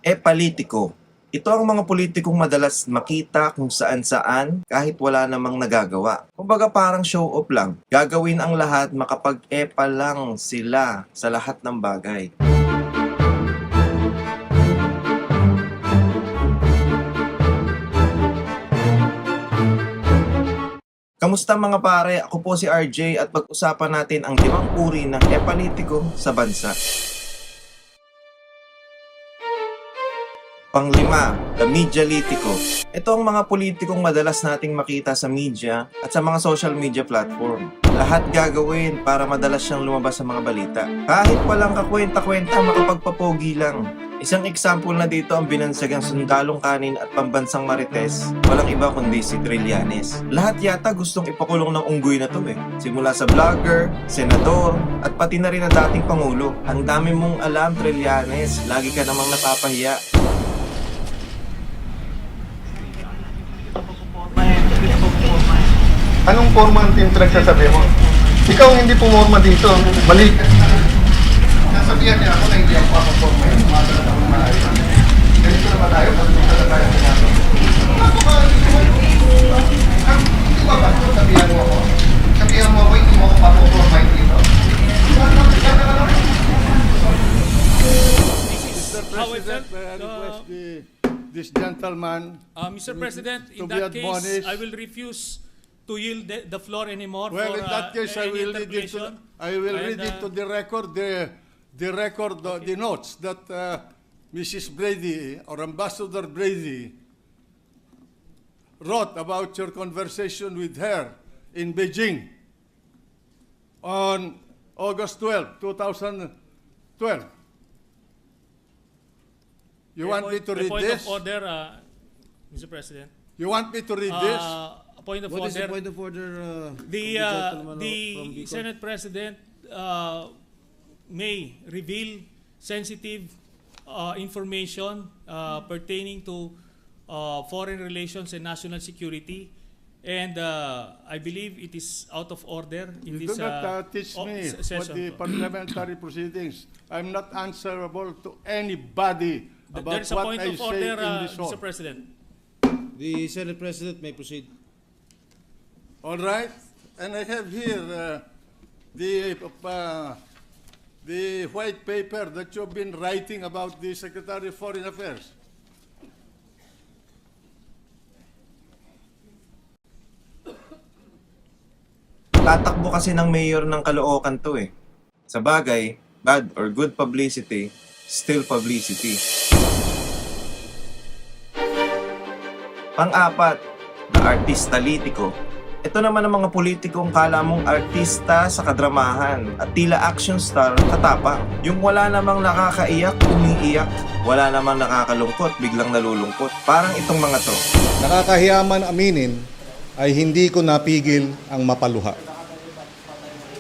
Politiko. Ito ang mga politikong madalas makita kung saan-saan kahit wala namang nagagawa. Kumbaga parang show off lang. Gagawin ang lahat makapag-epa lang sila sa lahat ng bagay. Kamusta mga pare? Ako po si RJ at pag-usapan natin ang 5 uri ng politiko sa bansa. Panglima, the medialitiko. Ito ang mga politikong madalas nating makita sa media at sa mga social media platform. Lahat gagawin para madalas siyang lumabas sa mga balita. Kahit walang kakwenta-kwenta, makapagpapogi lang. Isang example na dito ang binansagang sundalong kanin at pambansang marites. Walang iba kundi si Trillanes. Lahat yata gustong ipakulong ng unggoy na to eh. Simula sa vlogger, senador, at pati na rin ang dating pangulo. Ang dami mong alam, Trillanes. Lagi ka namang napapahiya. Anong forma ang team pinagsasabi mo? Ikaw ang hindi pumorma dito. Balik. Nasabihan niya ako na hindi ako forma yun. Umasalat ako maayos. Ganito naman tayo. Pagpunta na tayo sa nato. Hindi ba ba? Sabihan mo ako. Sabihan mo ako, hindi mo ako papuporma dito. Mr. President, I request this gentleman Mr. President, to in be that case, admonished. I will refuse to yield the floor anymore Well, for in that case, I any will read it interpolation. read into the record the notes that Mrs. Brady or Ambassador Brady wrote about your conversation with her in Beijing on August 12, 2012. You want me to read point this? of order, Mr. President. You want me to read this? A point of What is order. the point of order? The Senate President may reveal sensitive information pertaining to foreign relations and national security, and I believe it is out of order in You this do not teach me what session. the parliamentary proceedings. I'm not answerable to anybody There about is a what point I of say order, in this hall. Mr. President. The Senate President may proceed. All right, and I have here the white paper that you've been writing about the Secretary of Foreign Affairs. Tatakbo kasi ng mayor ng Caloocan to eh. Sa bagay, bad or good publicity, still publicity. Pang-apat, the artistalitiko. Ito naman ang mga politikong kala mong artista sa kadramahan at tila action star katapang. Yung wala namang nakakaiyak, umiiyak. Wala namang nakakalungkot, biglang nalulungkot. Parang itong mga to. Nakakahiyaman aminin ay hindi ko napigil ang mapaluha.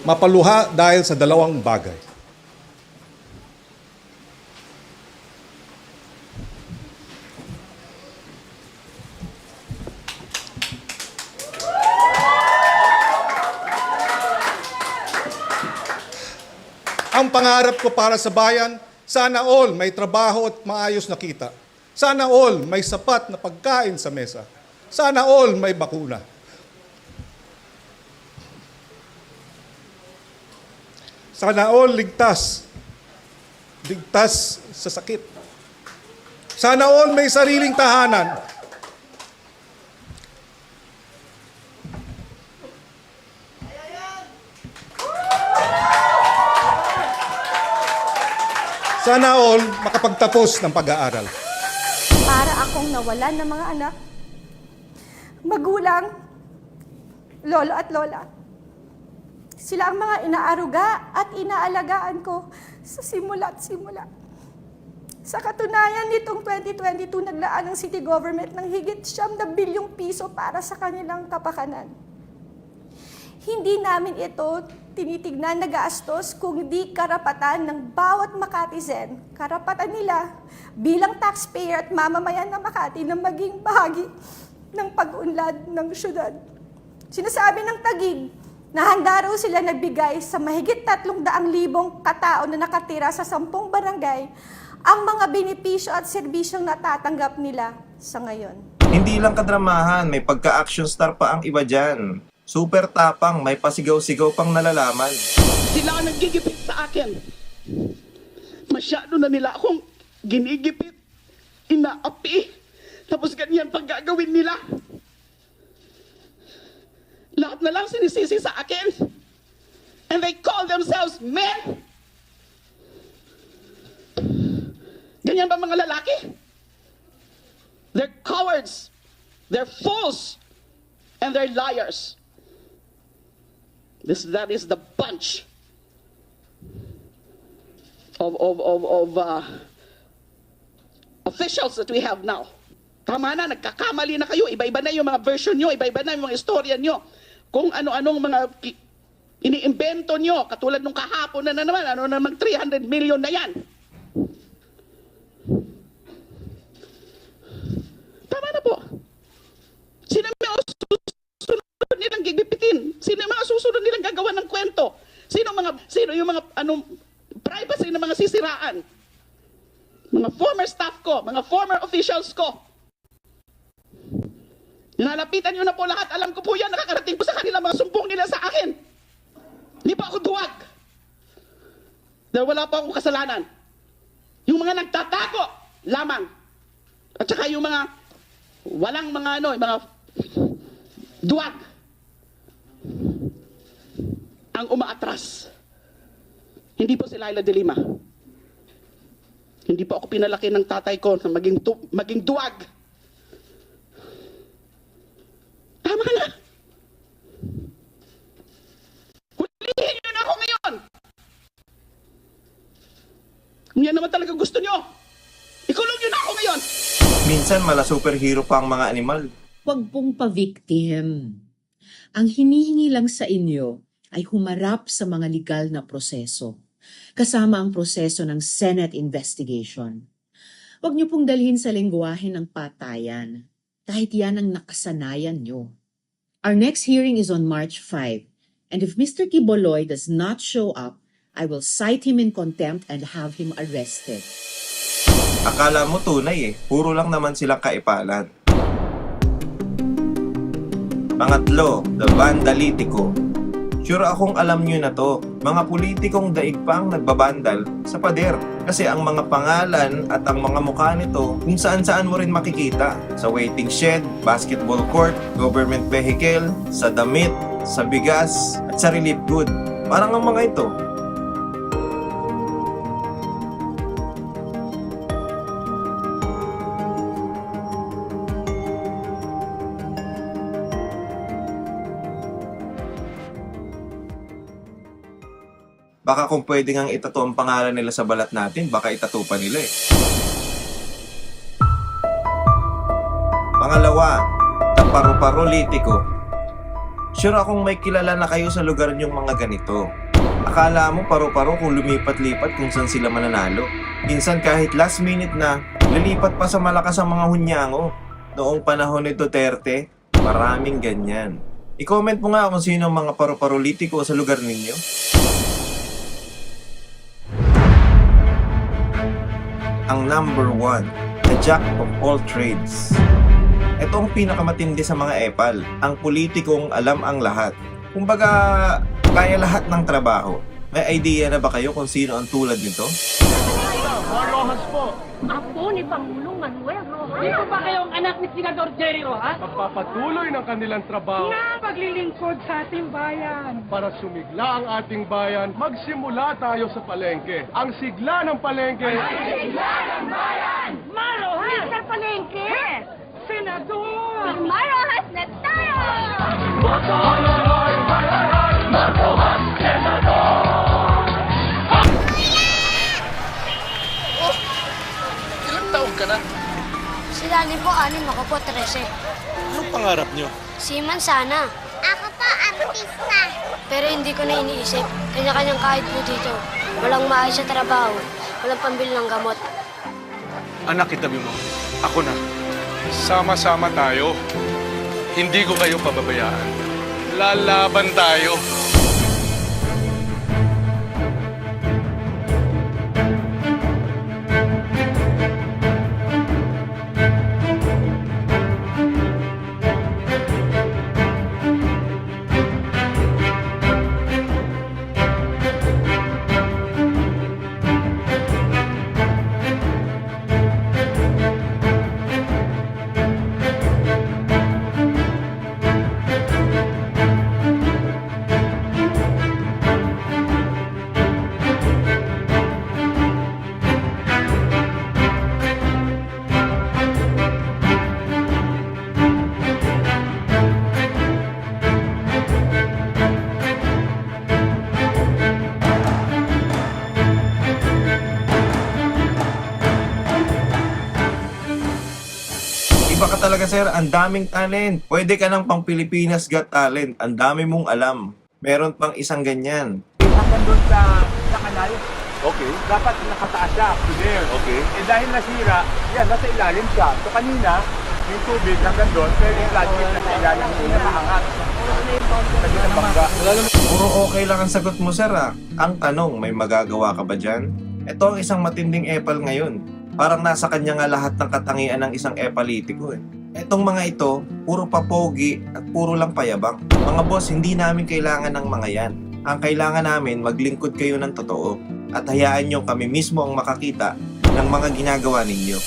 Mapaluha dahil sa dalawang bagay. Ang pangarap ko para sa bayan, sana all may trabaho at maayos na kita. Sana all may sapat na pagkain sa mesa. Sana all may bakuna. Sana all ligtas. Ligtas sa sakit. Sana all may sariling tahanan. Sana all makapagtapos ng pag-aaral. Para akong nawalan ng mga anak, magulang, lolo at lola. Sila ang mga inaaruga at inaalagaan ko sa simula't simula. Sa katunayan, nitong 2022, naglaan ng city government ng higit 9 bilyong piso para sa kanilang kapakanan. Hindi namin ito tinitignan na gastos kung di karapatan ng bawat Makatizen. Karapatan nila bilang taxpayer at mamamayan ng Makati na maging bahagi ng pag-unlad ng syudad. Sinasabi ng Taguig na handa raw sila nagbigay sa mahigit 300,000 katao na nakatira sa 10 barangay ang mga benepisyo at serbisyong natatanggap nila sa ngayon. Hindi lang kadramahan, may pagka-action star pa ang iba dyan. Super tapang, may pasigaw-sigaw pang nalalaman. Sila ang naggigipit sa akin. Masyado na nila akong ginigipit, inaapi, tapos ganyan pag gagawin nila. Lahat na lang sinisisi sa akin. And they call themselves men. Ganyan ba mga lalaki? They're cowards, they're fools, and they're liars. That is the bunch of officials that we have now. Tama na, nagkakamali na kayo. Iba-iba na yung mga version nyo, iba-iba na yung mga istorya nyo. Kung ano-anong mga iniimbento nyo, katulad nung kahapon na naman, ano na mag 300 million na yan. Tama na po. Sino yung mga susunod nilang gigipitin? Sino yung mga susunod nilang gagawa ng kwento? Sino yung mga privacy ng mga sisiraan? Mga former staff ko, mga former officials ko. Nalapitan nyo na po lahat. Alam ko po yan, nakakarating po sa kanila mga sumbong nila sa akin. Hindi pa ako duwag. Dahil wala pa akong kasalanan. Yung mga nagtatago lamang. At saka yung mga walang mga mga duwag ang umaatras. Hindi po si Laila de Lima. Hindi po ako pinalaki ng tatay ko na maging duwag. Tama na. Hulihin niyo na ako ngayon. Kung yan naman talaga gusto niyo, ikulong niyo na ako ngayon. Minsan mala superhero pa ang mga animal. Huwag pong pa-victim. Ang hinihingi lang sa inyo ay humarap sa mga legal na proseso, kasama ang proseso ng Senate investigation. Huwag niyo pong dalhin sa lengguwahe ng patayan, kahit yan ang nakasanayan niyo. Our next hearing is on March 5, and if Mr. Quiboloy does not show up, I will cite him in contempt and have him arrested. Akala mo tunay puro lang naman silang kaipalan. Pangatlo, the Vandalitico. Sure akong alam nyo na to, mga politikong daig pang nagbabandal sa pader. Kasi ang mga pangalan at ang mga mukha nito kung saan-saan mo rin makikita. Sa waiting shed, basketball court, government vehicle, sa damit, sa bigas, at sa relief good. Parang ang mga ito. Baka kung pwede ngang itato ang pangalan nila sa balat natin, baka itato pa nila Pangalawa, the Paru-Parolitico. Sure akong may kilala na kayo sa lugar niyong mga ganito. Akala mo paru-paro kung lumipat-lipat kung saan sila mananalo. Minsan kahit last minute na, lilipat pa sa malakas ang mga hunyango. Noong panahon ni Duterte, maraming ganyan. I-comment mo nga kung sino ang mga paru-parolitico sa lugar ninyo. Ang number 1, the jack of all trades. Ito ang pinakamatindi sa mga epal, ang politikong alam ang lahat. Kumbaga, kaya lahat ng trabaho. May idea na ba kayo kung sino ang tulad nito? Apo ni Pangulong Manuel Rojas. Di ba kayong anak ni Senador Jerry Rojas? Magpapatuloy ng kanilang trabaho Na paglilingkod sa ating bayan. para sumigla ang ating bayan. Magsimula tayo sa palengke. Ang sigla ng palengke. Marojas! Mr. Palengke! Senador! Marojas na tayo! Ilang taon ka na? Sila ni po, 6, ako po, 13. Anong pangarap nyo? Seaman sana. Ako po, artista. Pero hindi ko na iniisip. Kanya-kanyang kahit po dito. Walang maayos sa trabaho. Walang pambili ng gamot. Anak, itabi mo. Ako na. Sama-sama tayo. Hindi ko kayo pababayaan. Lalaban tayo. Iba ka talaga, sir. Ang daming talent. Pwede ka ng pang Pilipinas Got Talent. Ang dami mong alam. Meron pang isang ganyan. Hanggang doon sa kanal. Okay. Dapat nakataas siya up to there. Okay. Eh dahil nasira, yan, nasa ilalim siya. So kanina, yung tubig hanggang doon, pero yung plastic nasa ilalim niya maangat. Kasi ng bangga. Puro okay lang ang sagot mo, sir. Ang tanong, may magagawa ka ba dyan? Ito ang isang matinding epal ngayon. Parang nasa kanya nga lahat ng katangian ng isang epalitiko. Etong mga ito, puro papogi at puro lang payabang. Mga boss, hindi namin kailangan ng mga yan. Ang kailangan namin, maglingkod kayo ng totoo. At hayaan nyo kami mismo ang makakita ng mga ginagawa ninyo.